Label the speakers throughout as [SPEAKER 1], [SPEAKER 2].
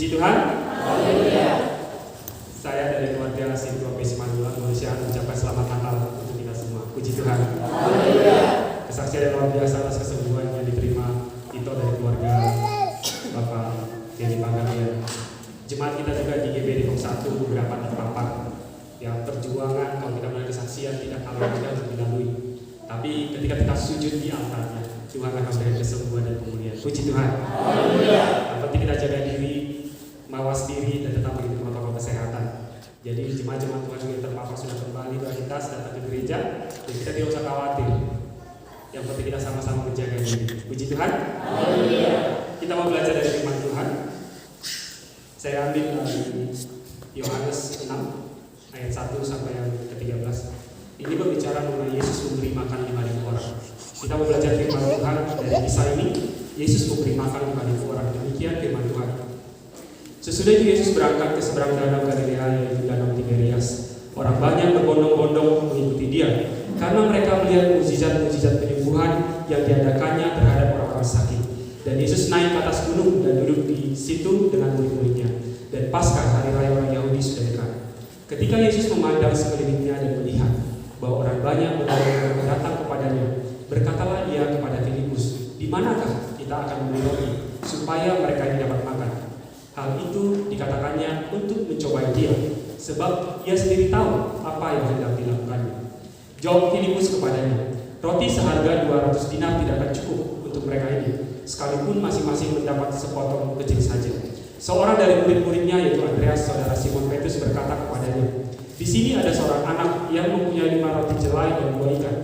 [SPEAKER 1] Puji Tuhan.
[SPEAKER 2] Haleluya.
[SPEAKER 1] Saya dari keluarga Sintua Simanjungan Malaysia mengucapkan selamat Natal untuk kita semua. Puji Tuhan.
[SPEAKER 2] Haleluya.
[SPEAKER 1] Kesaksian yang luar biasa atas kesembuhan yang diterima Tito dari keluarga Bapak Kenny Panggabean. Jemaat kita juga di GB Depok 1 beberapa terpapar. Yang perjuangan kalau kita melihat kesaksian tidak kalah mudah untuk dilalui. Tapi ketika kita sujud di altarnya, Tuhan akan memberikan kesembuhan dan pemulihan. Puji Tuhan.
[SPEAKER 2] Haleluya.
[SPEAKER 1] Yang penting kita jaga diri, mawas diri, dan tetap mengikuti protokol kesehatan. Jadi jemaat-jemaat Tuhan yang terpapar sudah kembali beraktivitas datang ke gereja, dan kita tidak usah khawatir. Yang penting kita sama-sama menjaga diri. Puji Tuhan.
[SPEAKER 2] Haleluya.
[SPEAKER 1] Kita mau belajar dari firman Tuhan. Saya ambil dari Yohanes 6 ayat 1 sampai yang ke-13. Ini berbicara mengenai Yesus memberi makan 5.000 orang. Kita mau belajar firman Tuhan dari kisah ini. Yesus memberi makan 5.000 orang. Demikian firman Tuhan. Sesudah itu Yesus berangkat ke seberang danau Galilea, yaitu danau Tiberias. Orang banyak berbondong-bondong mengikuti dia, karena mereka melihat mukjizat-mukjizat penyembuhan yang diadakannya terhadap orang-orang sakit. Dan Yesus naik ke atas gunung dan duduk di situ dengan murid-muridnya. Dan Paskah, hari raya orang Yahudi, sudah dekat. Ketika Yesus memandang sekelilingnya dan melihat bahwa orang banyak berbondong-bondong datang kepadanya, berkatalah ia kepada Filipus, "Di manakah kita akan membeli roti supaya mereka ini dapat makan?" Hal itu dikatakannya untuk mencobai dia, sebab ia sendiri tahu apa yang hendak dilakukannya. Jawab Filipus kepadanya, "Roti seharga 200 dinar tidak akan cukup untuk mereka ini, sekalipun masing-masing mendapat sepotong kecil saja." Seorang dari murid-muridnya, yaitu Andreas, saudara Simon Petrus, berkata kepadanya, "Di sini ada seorang anak yang mempunyai 5 roti jelai dan 2 ikan.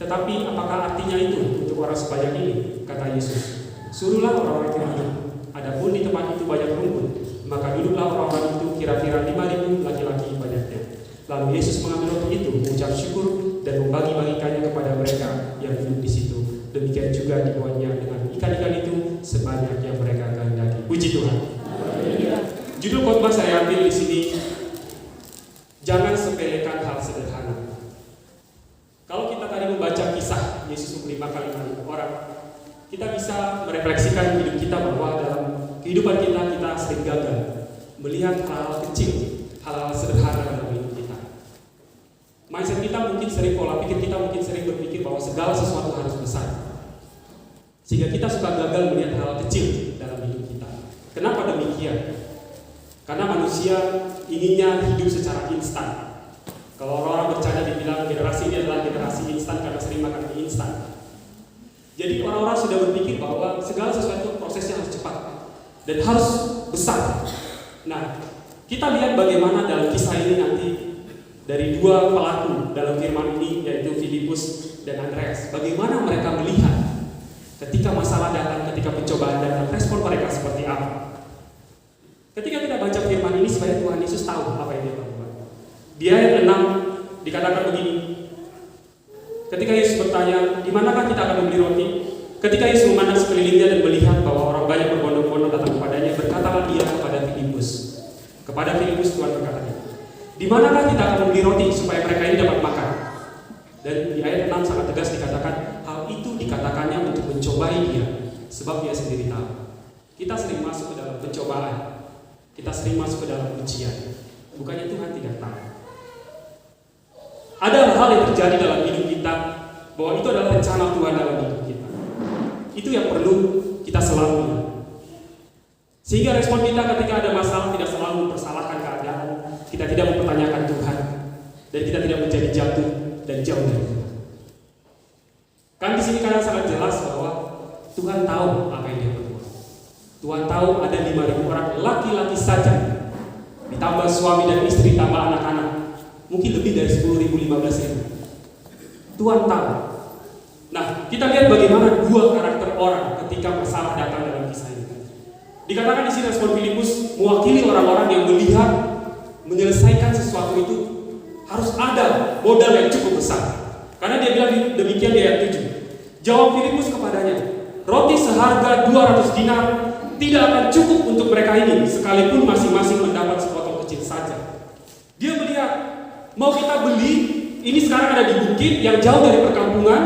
[SPEAKER 1] Tetapi apakah artinya itu untuk orang sebanyak ini?" Kata Yesus, "Suruhlah orang-orang itu minum. Adapun di tempat itu banyak rumput, maka duduklah orang-orang itu kira-kira 5.000 laki-laki banyaknya." Lalu Yesus mengambil roti itu, mengucap syukur dan membagi-bagikannya kepada mereka yang duduk di situ. Demikian juga dibuatnya dengan ikan-ikan itu sebanyak yang mereka kehendaki. Puji Tuhan. Judul khotbah saya ambil di sini, jangan sepelekan hal sederhana. Kalau kita tadi membaca kisah Yesus memberi makan 5.000 orang, kita bisa merefleksikan hidup kita bahwa dalam kehidupan kita sering gagal melihat hal kecil, hal sederhana dalam hidup kita. Mindset kita mungkin sering, pola pikir kita mungkin sering berpikir bahwa segala sesuatu harus besar, sehingga kita suka gagal melihat hal kecil dalam hidup kita. Kenapa demikian? Karena manusia inginnya hidup secara instan. Kalau orang-orang bercanda dibilang generasi ini adalah generasi instan karena sering makan mie instan. Jadi orang-orang sudah berpikir bahwa segala sesuatu prosesnya harus cepat dan harus besar. Nah, kita lihat bagaimana dalam kisah ini nanti dari 2 pelaku dalam firman ini, yaitu Filipus dan Andreas. Bagaimana mereka melihat ketika masalah datang, ketika pencobaan datang, respon mereka seperti apa? Ketika kita baca firman ini, sebenarnya Tuhan Yesus tahu apa yang dia lakukan. Di ayat 6 dikatakan begini. Ketika Yesus bertanya, "Di manakah kita akan membeli roti?" Ketika Yesus memandang sekelilingnya dan melihat bahwa orang banyak berbondong-bondong datang kepadanya, berkatalah ia kepada Filipus. Kepada Filipus Tuhan berkata, "Di manakah kita akan membeli roti supaya mereka ini dapat makan?" Dan di ayat 6 sangat tegas dikatakan, hal itu dikatakannya untuk mencobai dia, sebab dia sendiri tahu. Kita sering masuk ke dalam pencobaan. Kita sering masuk ke dalam ujian. Bukannya Tuhan tidak tahu. Ada hal yang terjadi dalam hidup kita, bahwa itu adalah rencana Tuhan dalam hidup kita. Itu yang perlu kita selalu ingat. Sehingga respon kita ketika ada masalah tidak selalu mempersalahkan keadaan, kita tidak mempertanyakan Tuhan, dan kita tidak menjadi jatuh dan jauh dari Tuhan. Kan di sini kan sangat jelas bahwa Tuhan tahu apa yang dia perbuat. Tuhan tahu ada 5.000 orang laki-laki saja, ditambah suami dan istri, tambah anak-anak, mungkin lebih dari 10.000, 15.000. Tuhan tahu. Nah, kita lihat bagaimana 2 karakter orang ketika masalah datang dalam kisah ini. Dikatakan di sini respon Filipus mewakili orang-orang yang melihat menyelesaikan sesuatu itu harus ada modal yang cukup besar. Karena dia bilang demikian di ayat 7. Jawab Filipus kepadanya, "Roti seharga 200 dinar tidak akan cukup untuk mereka ini, sekalipun masing-masing mendapat sepotong kecil saja." Dia melihat, mau kita beli, ini sekarang ada di bukit yang jauh dari perkampungan,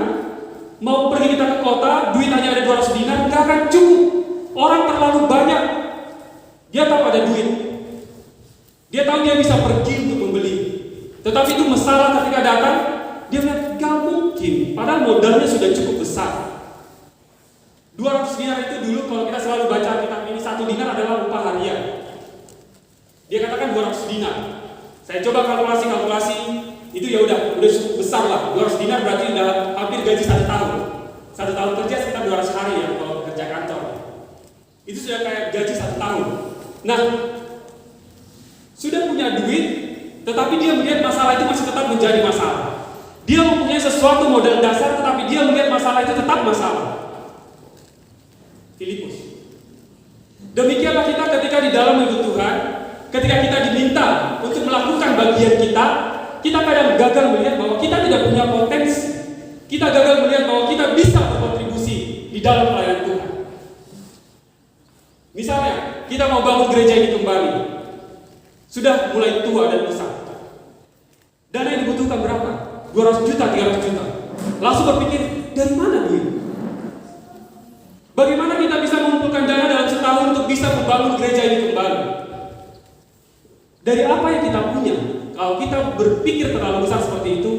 [SPEAKER 1] mau pergi kita ke kota, duit hanya ada 200 dinar, gak akan cukup. Orang terlalu banyak. Dia tahu ada duit. Dia tahu dia bisa pergi untuk membeli. Tetapi itu masalah ketika datang, dia bilang gak mungkin. Padahal modalnya sudah cukup besar. 200 dinar itu dulu kalau kita selalu baca kitab ini, 1 dinar adalah upah harian. Dia katakan 200 dinar. Saya coba kalkulasi, itu ya udah cukup besar lah. 200 dinar berarti udah hampir gaji 1 tahun. 1 tahun kerja sekitar 200 hari ya kalau kerja kantor. Itu sudah kayak gaji 1 tahun. Nah, sudah punya duit, tetapi dia melihat masalah itu masih tetap menjadi masalah. Dia mempunyai sesuatu modal dasar, tetapi dia melihat masalah itu tetap masalah. Filipus. Demikianlah kita ketika di dalam hidup Tuhan, ketika kita diminta untuk melakukan bagian kita kadang gagal melihat bahwa kita tidak punya potensi. Kita gagal melihat bahwa kita bisa berkontribusi di dalam pelayanan Tuhan. Misalnya, kita mau bangun gereja ini kembali. Sudah mulai tua dan besar. Dana yang dibutuhkan berapa? 200 juta, 300 juta. Langsung berpikir, dari mana duit? Bagaimana kita bisa mengumpulkan dana dalam setahun untuk bisa membangun gereja ini kembali? Dari apa yang kita punya? Kalau kita berpikir terlalu besar seperti itu,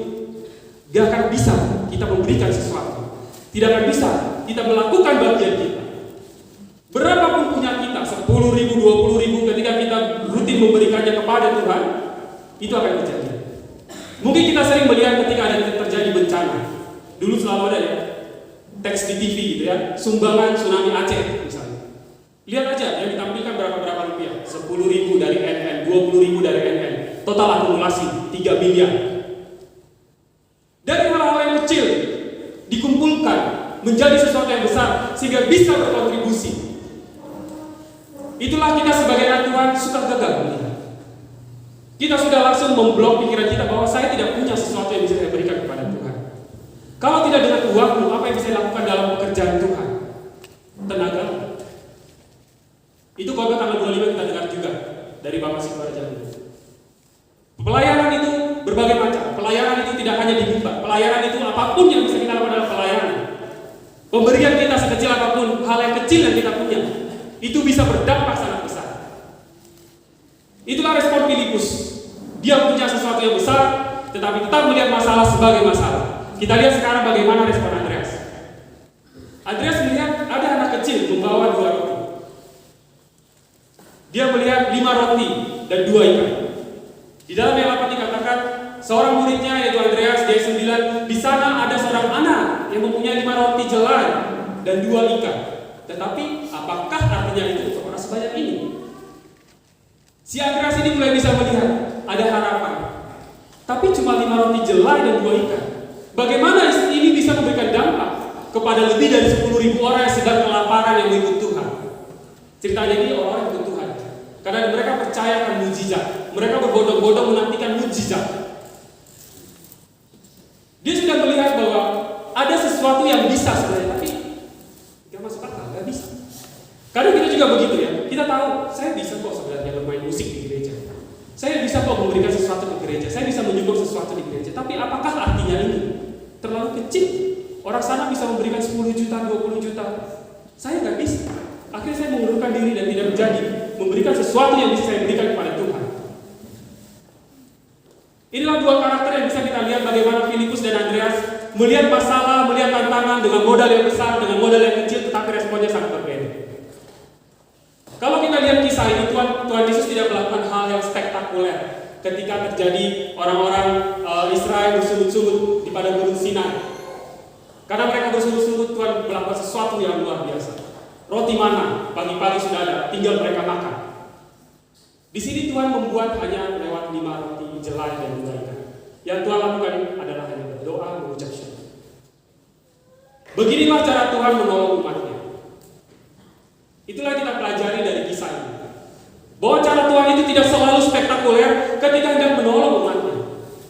[SPEAKER 1] gak akan bisa kita memberikan sesuatu. Tidak akan bisa kita melakukan bagian kita. Berapapun punya kita, 10.000, 20.000, ketika kita rutin memberikannya kepada Tuhan, itu akan terjadi. Mungkin kita sering melihat ketika ada terjadi bencana. Dulu selalu ada ya, teks di TV gitu ya, sumbangan tsunami Aceh misalnya. Lihat aja yang ditampilkan berapa rupiah, 10.000 dari NN, 20.000 dari NN, total akumulasi 3 miliar. Dari hal-hal yang kecil dikumpulkan menjadi sesuatu yang besar sehingga bisa berkontribusi. Itulah kita sebagai anak Tuhan suka gagal melihat. Kita sudah langsung memblok pikiran kita bahwa saya tidak punya sesuatu yang bisa saya berikan kepada Tuhan. Kalau tidak dengan uangmu, apa yang bisa saya lakukan dalam pekerjaan Tuhan? Tenaga. Itu khotbah tanggal 25 kita dengar juga dari Bapak Sigwara Jambu. Pelayanan itu berbagai macam. Pelayanan itu tidak hanya di mimbar. Pelayanan itu apapun yang bisa kita lakukan dalam pelayanan. Pemberian kita sekecil apapun, hal yang kecil yang kita punya, itu bisa berdampak sangat besar. Itulah respon Filipus. Dia punya sesuatu yang besar, tetapi tetap melihat masalah sebagai masalah. Kita lihat sekarang bagaimana respon Andreas. Andreas melihat ada anak kecil membawa 2 roti. Dia melihat 5 roti dan 2 ikan. Di dalam yang dapat dikatakan, seorang muridnya yaitu Andreas, dia 9, di sana ada seorang anak yang mempunyai 5 roti jelai dan 2 ikan. Tetapi apakah artinya itu untuk orang sebanyak ini? Si Andreas ini mulai bisa melihat ada harapan. Tapi cuma 5 roti jelai dan 2 ikan. Bagaimana ini bisa memberikan dampak kepada lebih dari 10.000 orang yang sedang kelaparan yang mengikut Tuhan? Ceritanya ini orang-orang yang ikut Tuhan. Karena mereka percaya akan mujizat. Mereka berbondong-bondong menantikan mujizat. Dia sudah melihat bahwa ada sesuatu yang bisa sebenarnya, tapi gak masuk akal, gak bisa. Kadang kita juga begitu ya. Kita tahu, saya bisa kok sebenarnya bermain musik di gereja. Saya bisa kok memberikan sesuatu ke gereja. Saya bisa menyumbang sesuatu di gereja. Tapi apakah artinya ini? Terlalu kecil. Orang sana bisa memberikan 10 juta, 20 juta. Saya gak bisa. Akhirnya saya mengundurkan diri dan tidak menjadi memberikan sesuatu yang bisa saya berikan kepada Tuhan. Inilah 2 karakter yang bisa kita lihat bagaimana Filipus dan Andreas melihat masalah, melihat tantangan dengan modal yang besar, dengan modal yang kecil, tetapi responnya sangat berbeda. Kalau kita lihat kisah ini, Tuhan Yesus tidak melakukan hal yang spektakuler ketika terjadi orang-orang Israel bersungut-sungut di padang gunung Sinai. Karena mereka bersungut-sungut, Tuhan melakukan sesuatu yang luar biasa. Roti mana, pagi-pagi sudah ada, tinggal mereka makan. Di sini Tuhan membuat hanya lewat 5 roti jelai dan 2 ikan. Yang Tuhan lakukan adalah hanya berdoa, mengucap syukur. Beginilah cara Tuhan menolong umatnya. Itulah kita pelajari dari kisah ini. Bahwa cara Tuhan itu tidak selalu spektakuler ketika hendak menolong umatnya.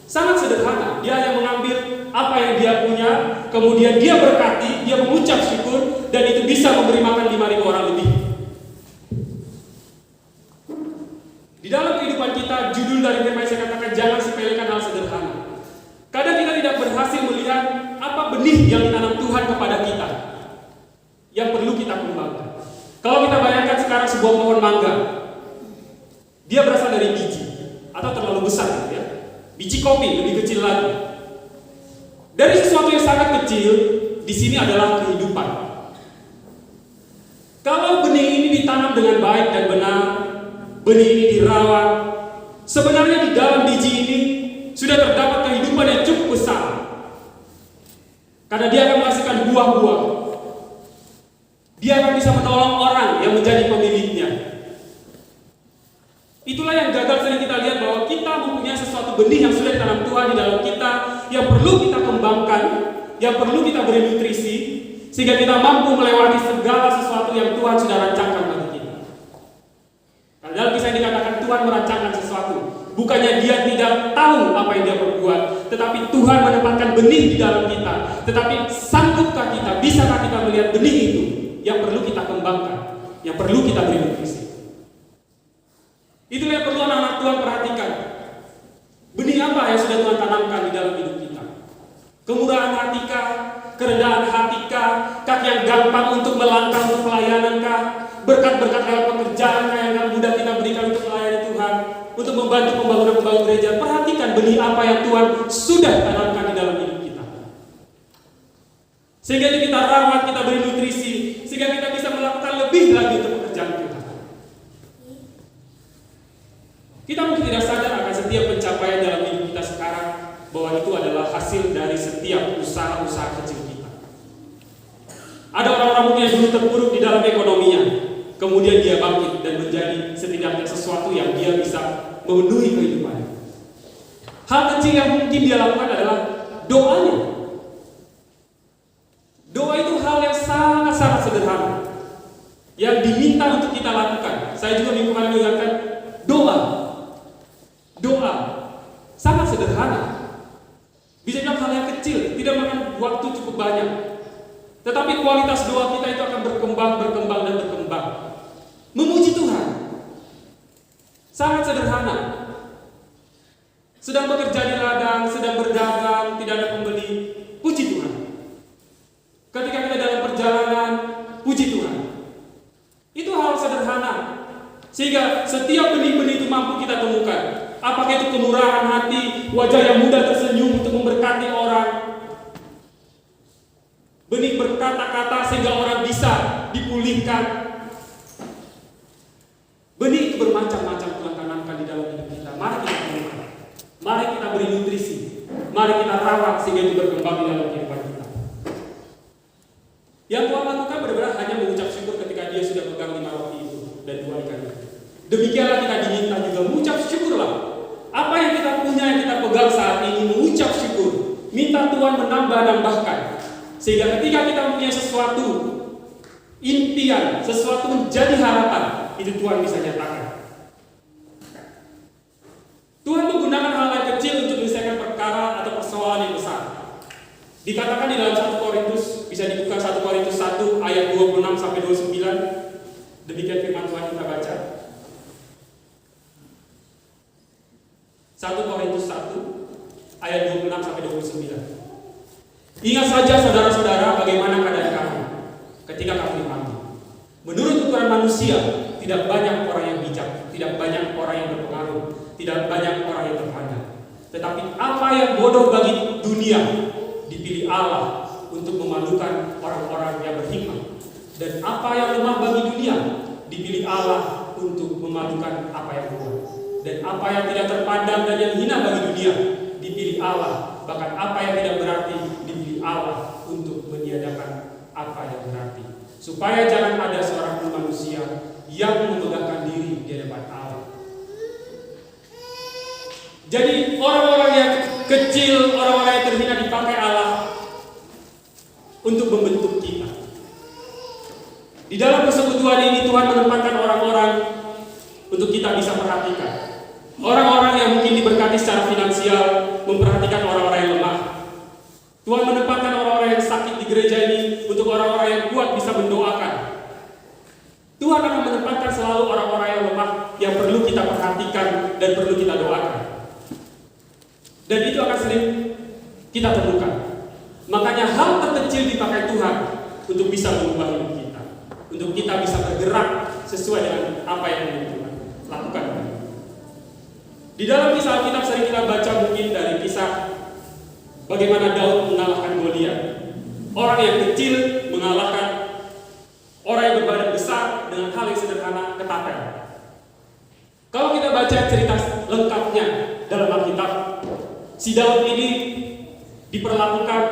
[SPEAKER 1] Sangat sederhana. Dia hanya mengambil apa yang dia punya, kemudian dia berkati, dia mengucap syukur, dan itu bisa memberi makan 5.000 orang lebih. Di dalam kehidupan kita, judul dari firman saya katakan, jangan sepelekan hal sederhana. Kadang kita tidak berhasil melihat apa benih yang ditanam Tuhan kepada kita, yang perlu kita kembangkan. Kalau kita bayangkan sekarang sebuah pohon mangga, dia berasal dari biji atau terlalu besar gitu ya. Biji kopi lebih kecil lagi. Dari sesuatu yang sangat kecil, di sini adalah kehidupan. Kalau benih ini ditanam dengan baik dan benar, benih ini dirawat, sebenarnya di dalam biji ini sudah terdapat kehidupan yang cukup besar. Karena dia akan menghasilkan buah-buah. Dia akan bisa menolong orang yang menjadi pemiliknya. Itulah yang gagal sering kita lihat, bahwa kita mempunyai sesuatu benih yang sudah ditanam Tuhan di dalam kita, yang perlu kita kembangkan, yang perlu kita beri nutrisi, sehingga kita mampu melewati segala sesuatu yang Tuhan sudah rancangkan bagi kita. Karena dalam kisah ini dikatakan Tuhan merancangkan sesuatu. Bukannya dia tidak tahu apa yang dia perbuat, tetapi Tuhan menempatkan benih di dalam kita. Tetapi sanggupkah kita, bisakah kita melihat benih itu yang perlu kita kembangkan, yang perlu kita beri nutrisi? Itulah yang perlu anak-anak Tuhan perhatikan. Benih apa yang sudah Tuhan tanamkan di dalam hidup kita? Kemurahan hatikah? Kerendahan hatikah? Kaki yang gampang untuk melangkah untuk pelayanan-kah? Berkat-berkat lewat pekerjaan yang mudah kita berikan untuk melayani Tuhan, untuk membantu pembangunan gereja. Perhatikan benih apa yang Tuhan sudah tanamkan di dalam hidup kita. Sehingga kita rawat, kita beri nutrisi, sehingga kita bisa melakukan lebih lagi untuk pekerjaan Tuhan. Kita mungkin tidak sadar akan setiap pencapaian dalam hidup kita sekarang, bahwa itu adalah hasil dari setiap usaha-usaha kecil kita. Ada orang-orang mungkin yang dulu terpuruk di dalam ekonominya, kemudian dia bangkit dan menjadi setidaknya sesuatu yang dia bisa memenuhi kehidupannya. Hal kecil yang mungkin dia lakukan adalah doanya. Doa itu hal yang sangat-sangat sederhana yang diminta untuk kita lakukan. Saya juga minggu kemarin mengingatkan doa sangat sederhana. Bisa dibilang hal yang kecil, tidak makan waktu cukup banyak. Tetapi kualitas doa kita itu akan berkembang. Memuji Tuhan sangat sederhana. Sedang bekerja di ladang, sedang berdagang, tidak ada pembeli, puji Tuhan. Ketika kita dalam perjalanan, puji Tuhan. Itu hal sederhana, sehingga setiap benih-benih itu mampu kita temukan. Apakah itu kemurahan hati, wajah yang mudah tersenyum untuk memberkati orang, benih berkata-kata sehingga orang bisa dipulihkan. Benih itu bermacam-macam Tuhan tanamkan di dalam hidup kita. Mari kita temukan, mari kita beri nutrisi, mari kita rawat sehingga itu berkembang di dalam kehidupan kita. Yang Tuhan lakukan benar-benar hanya mengucap syukur ketika dia sudah pegang 5 roti itu dan 2 ikan itu. Demikianlah kita diminta juga mengucap syukurlah. Apa yang kita punya, yang kita pegang saat ini, mengucap syukur. Minta Tuhan menambah-nambahkan. Sehingga ketika kita mempunyai sesuatu impian, sesuatu menjadi harapan, itu Tuhan bisa nyatakan. Tuhan menggunakan hal yang kecil untuk menyelesaikan perkara atau persoalan yang besar. Dikatakan di dalam 1 Korintus, bisa dibuka 1 Korintus 1 ayat 26 sampai 29. Demikian firman Tuhan kita baca. 1 Korintus 1 ayat 26 sampai 29. Ingat saja saudara-saudara bagaimana keadaan kamu ketika kamu dipanggil. Menurut ukuran manusia, tidak banyak orang yang bijak, tidak banyak orang yang berpengaruh, tidak banyak orang yang terpandang. Tetapi apa yang bodoh bagi dunia dipilih Allah untuk memalukan orang-orang yang berhikmat. Dan apa yang lemah bagi dunia dipilih Allah untuk memalukan apa yang kuat. Dan apa yang tidak terpandang dan yang hina bagi dunia dipilih Allah. Bahkan apa yang tidak berarti dipilih Allah untuk meniadakan apa yang berarti. Supaya jangan ada seorang pun manusia yang memegahkan diri di hadapan Allah. Jadi orang-orang yang kecil, orang-orang yang terhina dipakai Allah untuk membentuk kita. Di dalam persekutuan ini Tuhan menempatkan orang-orang untuk kita bisa perhatikan. Orang-orang yang mungkin diberkati secara finansial, memperhatikan orang-orang yang lemah. Tuhan menempatkan orang-orang yang sakit di gereja ini untuk orang-orang yang kuat bisa mendoakan. Tuhan akan menempatkan selalu orang-orang yang lemah yang perlu kita perhatikan dan perlu kita doakan. Dan itu akan sering kita temukan. Makanya hal terkecil dipakai Tuhan untuk bisa mengubah hidup kita, untuk kita bisa bergerak sesuai dengan apa yang ingin Tuhan lakukan. Di dalam kisah Alkitab sering kita baca mungkin dari kisah bagaimana Daud mengalahkan Goliat. Orang yang kecil mengalahkan orang yang berbadan besar dengan hal yang sederhana, ketapel. Kalau kita baca cerita lengkapnya dalam Alkitab, si Daud ini diperlakukan,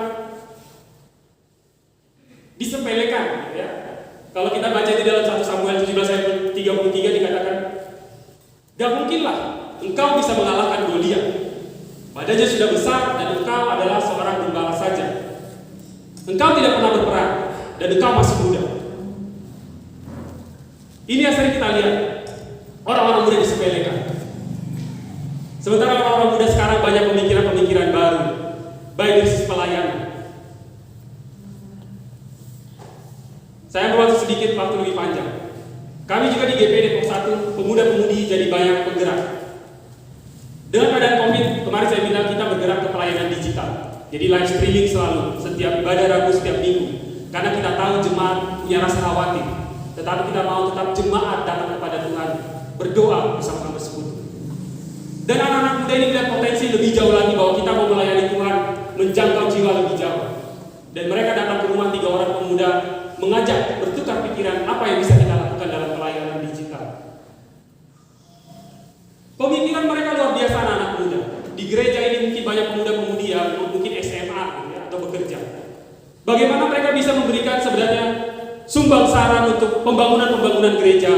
[SPEAKER 1] disepelekan, ya. Kalau kita baca di dalam 1 Samuel 17 ayat 33 dikatakan, gak mungkinlah engkau bisa mengalahkan Goliat. Badannya sudah besar dan engkau adalah seorang gembala saja. Engkau tidak pernah berperang dan engkau masih muda. Ini yang sering kita lihat, orang-orang muda disepelekan. Sementara orang-orang muda sekarang banyak pemikiran-pemikiran baru, baik dari sisi pelayanan. Saya berwaktu sedikit, waktu lebih panjang. Kami juga di GP Depok 1, pemuda-pemudi jadi banyak bergerak. Dengan keadaan COVID, kemarin saya bilang kita bergerak ke pelayanan digital. Jadi live streaming selalu, setiap ibadah Rabu, setiap minggu. Karena kita tahu jemaat punya rasa khawatir. Tetapi kita mau tetap jemaat datang kepada Tuhan, berdoa bersama-sama bersekutu. Dan anak-anak muda ini melihat potensi lebih jauh lagi bahwa kita mau melayani Tuhan, menjangkau jiwa lebih jauh. Dan mereka datang ke rumah 3 orang pemuda, mengajak bertukar pikiran apa yang bisa kita lakukan dalam pelayanan digital. Pemikiran mereka luar biasa anak-anak muda. Di gereja ini mungkin banyak pemuda-pemudi yang mungkin SMA ya, atau bekerja. Bagaimana mereka bisa memberikan sebenarnya sumbang saran untuk pembangunan gereja,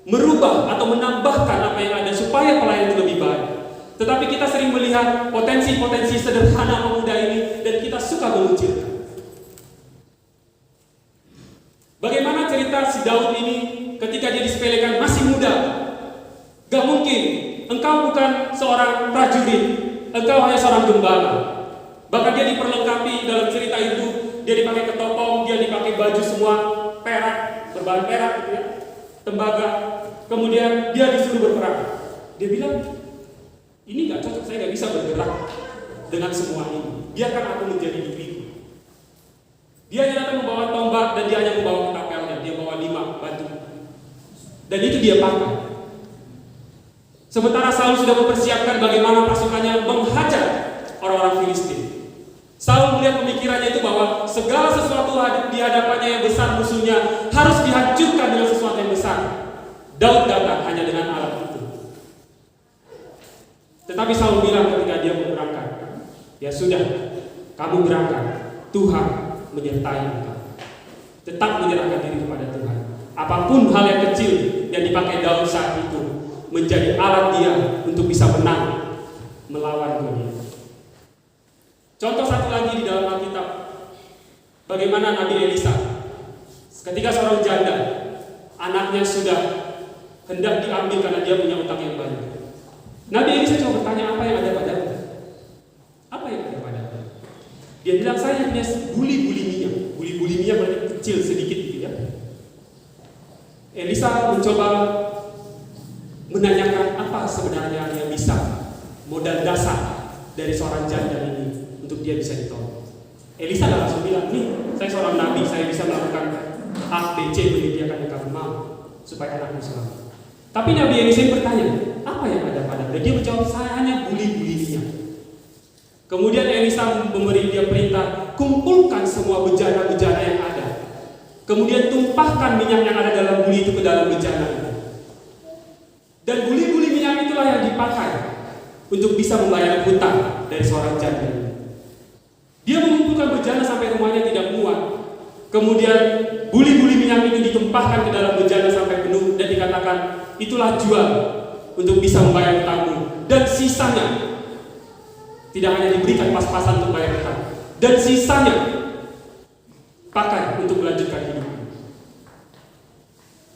[SPEAKER 1] merubah atau menambahkan apa yang ada supaya pelayanan itu lebih baik. Tetapi kita sering melihat potensi-potensi sederhana pemuda ini dan kita suka mengucilkan. Bagaimana cerita si Daud ini ketika dia disepelekan masih muda? Gak mungkin, engkau bukan seorang prajurit, engkau hanya seorang gembala. Bahkan dia diperlengkapi dalam cerita itu, dia dipakai ketopong, dia dipakai baju semua perak, berbahan perak gitu ya, tembaga. Kemudian dia disuruh berperang. Dia bilang, ini gak cocok, saya gak bisa bergerak dengan semua ini. Biarkan aku menjadi diriku. Dia hanya datang membawa tombak dan dia hanya membawa ketapelnya. Dia bawa 5 batu. Dan itu dia pakai. Sementara Saul sudah mempersiapkan bagaimana pasukannya menghajar orang-orang Filistin. Saul melihat pemikirannya itu bahwa segala sesuatu di hadapannya yang besar musuhnya harus dihancurkan dengan sesuatu yang besar. Daud datang hanya dengan alat itu. Tetapi Saul bilang ketika dia mau berangkat, ya sudah, kamu berangkat. Tuhan menyertai engkau. Tetap menyerahkan diri kepada Tuhan. Apapun hal yang kecil yang dipakai Daud saat itu menjadi alat dia untuk bisa menang melawan Goliat. Contoh satu lagi di dalam Alkitab, bagaimana Nabi Elisa ketika seorang janda anaknya sudah hendak diambil karena dia punya utang yang banyak. Nabi Elisa coba bertanya, apa yang ada padamu? Apa yang ada padamu? Dia bilang, saya punya buli-buli minyak. Buli-buli minyak berarti kecil sedikit gitu ya. Elisa mencoba menanyakan apa sebenarnya yang bisa modal dasar dari seorang janda ini untuk dia bisa ditolong. Elisa langsung bilang, nih saya seorang nabi, saya bisa melakukan A, B, C, menyediakan yang kamu mau supaya anakmu selamat. Tapi Nabi Elisa bertanya, apa yang ada padamu? Dan dia menjawab, saya hanya buli-buli minyak. Kemudian Elisa memberi dia perintah, kumpulkan semua bejana-bejana yang ada. Kemudian tumpahkan minyak yang ada dalam buli itu ke dalam bejana itu. Dan buli-buli minyak itulah yang dipakai untuk bisa membayar hutang dari seorang janda. Dia mengumpulkan bejana sampai rumahnya tidak muat. Kemudian buli-buli minyak itu ditumpahkan ke dalam bejana sampai penuh dan dikatakan, itulah jual untuk bisa membayar hutangmu. Dan sisanya tidak hanya diberikan pas-pasan untuk bayar hutang, dan sisanya pakai untuk melanjutkan hidup.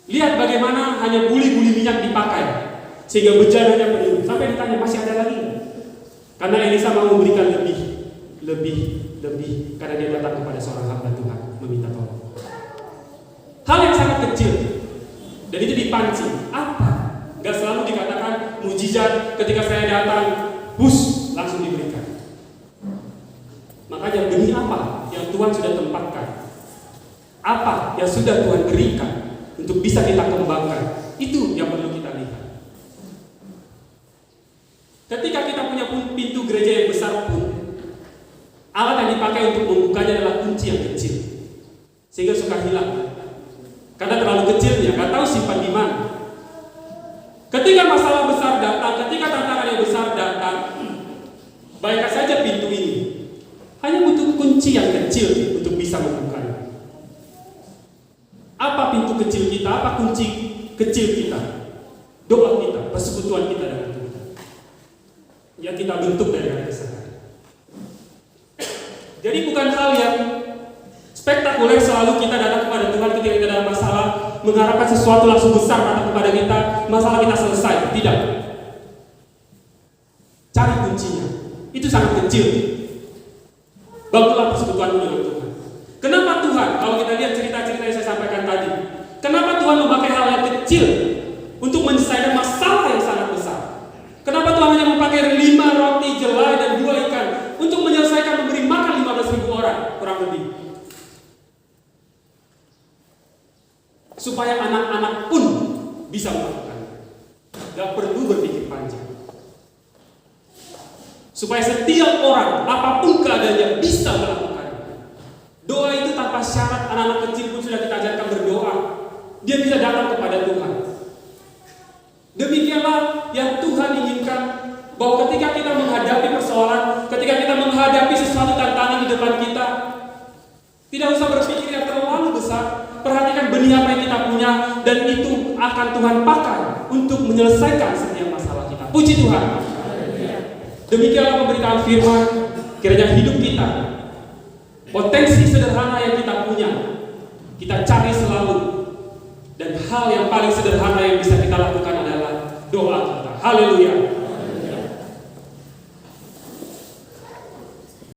[SPEAKER 1] Lihat bagaimana hanya buli-buli minyak dipakai sehingga bejananya penuh. Sampai ditanya, masih ada lagi? Karena Elisa mau memberikan lebih karena dia datang kepada seorang hamba Tuhan meminta tolong. Hal yang sangat kecil dan itu dipancing. Apa? Gak selalu dikatakan mujizat ketika saya datang, langsung diberikan. Makanya benih apa yang Tuhan sudah tempatkan, apa yang sudah Tuhan berikan untuk bisa kita kembangkan, itu yang perlu kita lihat. Ketika kita punya pintu gereja yang besar pun, alat yang dipakai untuk membukanya adalah kunci yang kecil, sehingga suka hilang. Karena terlalu kecilnya, nggak tahu simpan di mana. Ketika masalah besar datang, ketika tantangan yang besar datang, bayangkan saja pintu ini hanya butuh kunci yang kecil untuk bisa membukanya. Apa pintu kecil kita? Apa kunci kecil kita? Doa kita, persekutuan kita dengan Tuhan, yang kita bentuk dari hari ke hari. Jadi bukan hal yang spektakuler selalu kita datang kepada Tuhan ketika kita dalam masalah, mengharapkan sesuatu langsung besar datang kepada kita, masalah kita selesai. Tidak. Cari kuncinya. Itu sangat kecil. Bangunlah persekutuan dengan Tuhan. Kenapa Tuhan, kalau kita lihat cerita-cerita yang saya sampaikan tadi, kenapa Tuhan memakai hal yang kecil untuk menyelesaikan masalah yang sangat besar? Kenapa Tuhan hanya memakai 5 roti jelai dan 2 ikan untuk menyelesaikan memberi makan 15.000 orang, kurang lebih? Supaya anak-anak pun bisa melakukannya. Gak perlu berpikir panjang. Supaya setiap orang, apapun keadaannya, bisa melakukannya. Doa itu tanpa syarat, anak-anak kecil pun sudah kita ajarkan berdoa. Dia bisa datang kepada Tuhan. Demikianlah yang Tuhan inginkan, bahwa ketika kita menghadapi persoalan, ketika kita menghadapi sesuatu tantangan di depan kita, tidak usah berpikir yang terlalu besar. Perhatikan benih apa yang kita punya, dan itu akan Tuhan pakai untuk menyelesaikan setiap masalah kita. Puji Tuhan. Demikianlah pemberitaan firman. Kiranya hidup kita, potensi sederhana yang kita punya, kita cari selalu. Dan hal yang paling sederhana yang bisa kita lakukan adalah doa kita. Haleluya.